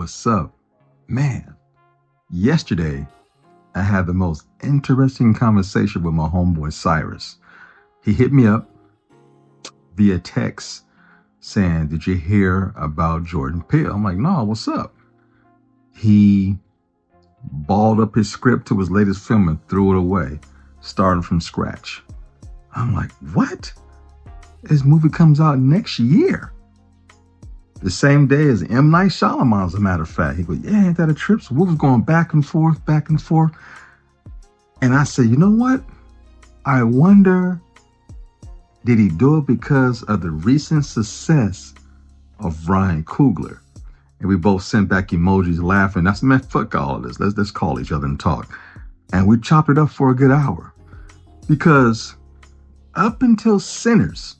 What's up? Man, yesterday I had the most interesting conversation with my homeboy Cyrus. He hit me up via text saying, "Did you hear about Jordan Peele?" I'm like, "No, what's up?" He balled up his script to his latest film and threw it away, starting from scratch. I'm like, "What? This movie comes out next year. The same day as M. Night Shyamalan, as a matter of fact." He goes, "Yeah, ain't that a trip?" So we was going back and forth, back and forth. And I said, you know what? I wonder, did he do it because of the recent success of Ryan Coogler? And we both sent back emojis laughing. I said, "Man, fuck all of this. Let's call each other and talk." And we chopped it up for a good hour. Because up until Sinners,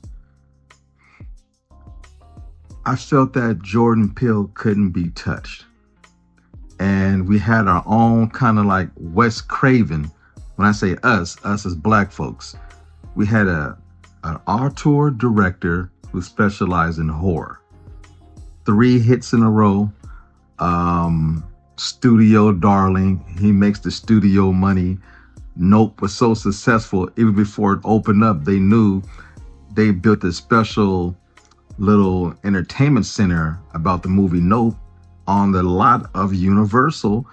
I felt that Jordan Peele couldn't be touched. And we had our own kind of like Wes Craven. When I say us as black folks, we had an auteur director who specialized in horror. 3 hits in a row. Studio darling. He makes the studio money. Nope was so successful, even before it opened up, they knew they built a special little entertainment center about the movie Nope on the lot of Universal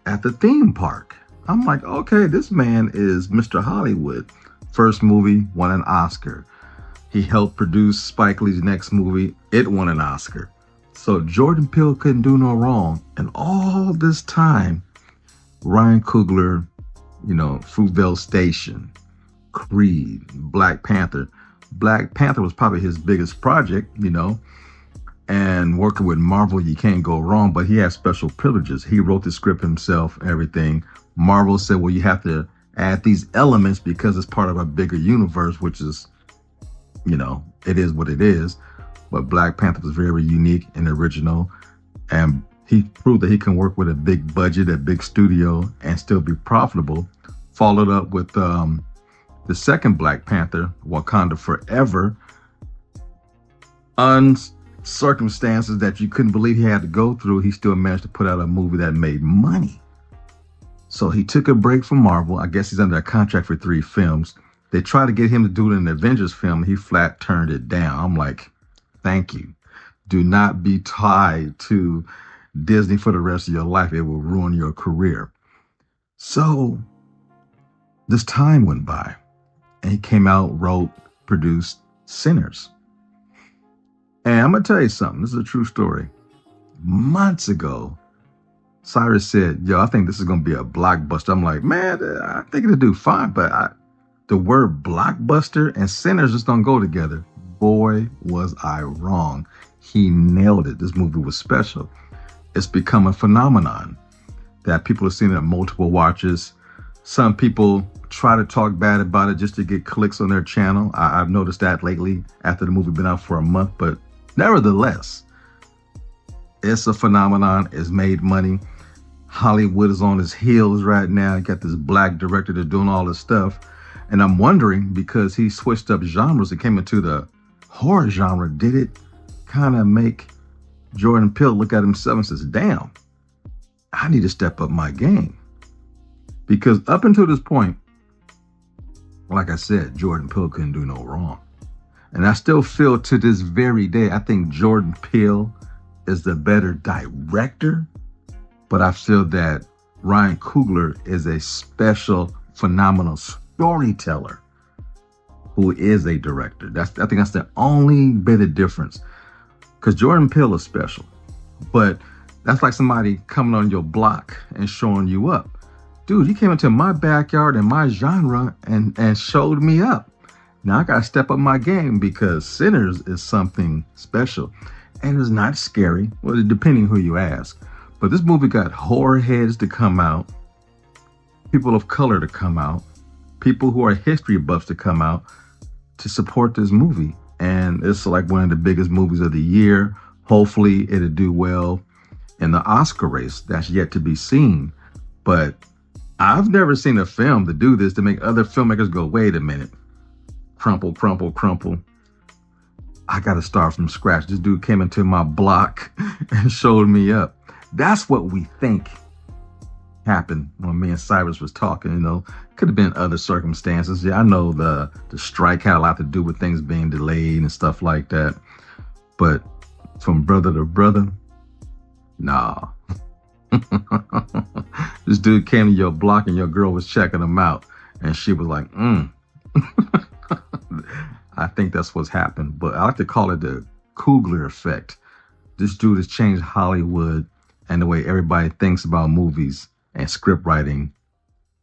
at the theme park. I'm like, okay, this man is Mr. Hollywood. First movie won an Oscar. He helped produce Spike Lee's next movie. It won an Oscar. So Jordan Peele couldn't do no wrong. And all this time, Ryan Coogler, Fruitvale Station, Creed, Black Panther. Black Panther was probably his biggest project, and working with Marvel, you can't go wrong, but he has special privileges. He wrote the script himself, everything. Marvel said, well, you have to add these elements because it's part of a bigger universe, which is, it is what it is. But Black Panther was very unique and original. And he proved that he can work with a big budget, a big studio, and still be profitable. Followed up with the second Black Panther, Wakanda Forever. Circumstances that you couldn't believe he had to go through, he still managed to put out a movie that made money. So he took a break from Marvel. I guess he's under a contract for 3 films. They tried to get him to do an Avengers film. He flat turned it down. I'm like, thank you. Do not be tied to Disney for the rest of your life. It will ruin your career. So this time went by and he came out, wrote, produced Sinners. And I'm going to tell you something. This is a true story. Months ago, Cyrus said, "Yo, I think this is going to be a blockbuster." I'm like, man, I think it'll do fine. But the word blockbuster and Sinners just don't go together. Boy, was I wrong. He nailed it. This movie was special. It's become a phenomenon that people have seen it at multiple watches. Some people try to talk bad about it just to get clicks on their channel. I've noticed that lately after the movie been out for a month. But nevertheless, it's a phenomenon. It's made money. Hollywood is on his heels right now. You got this black director that's doing all this stuff. And I'm wondering, because he switched up genres and came into the horror genre, did it kind of make Jordan Peele look at himself and says, damn, I need to step up my game? Because up until this point, like I said, Jordan Peele couldn't do no wrong. And I still feel to this very day, I think Jordan Peele is the better director, but I feel that Ryan Coogler is a special, phenomenal storyteller who is a director. I think that's the only bit of difference. Because Jordan Peele is special, but that's like somebody coming on your block and showing you up. Dude, you came into my backyard and my genre and showed me up. Now I got to step up my game because Sinners is something special. And it's not scary, well, depending who you ask. But this movie got horror heads to come out, people of color to come out, people who are history buffs to come out to support this movie. And it's like one of the biggest movies of the year. Hopefully it'll do well in the Oscar race. That's yet to be seen. But I've never seen a film to do this, to make other filmmakers go, wait a minute, crumple, crumple, crumple. I got to start from scratch. This dude came into my block and showed me up. That's what we think happened when me and Cyrus was talking. Could have been other circumstances. Yeah, I know the strike had a lot to do with things being delayed and stuff like that. But from brother to brother, nah. This dude came to your block and your girl was checking him out, and she was like, I think that's what's happened. But I like to call it the Coogler effect. This dude has changed Hollywood and the way everybody thinks about movies and script writing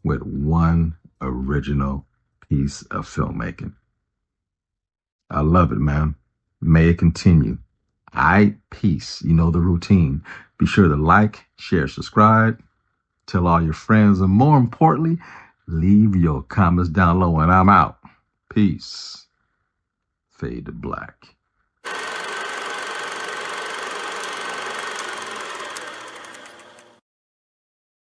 with one original piece of filmmaking. I love it, man. May it continue. Peace. You know the routine. Be sure to like, share, subscribe, tell all your friends, and more importantly, leave your comments down low, and I'm out. Peace. Fade to black.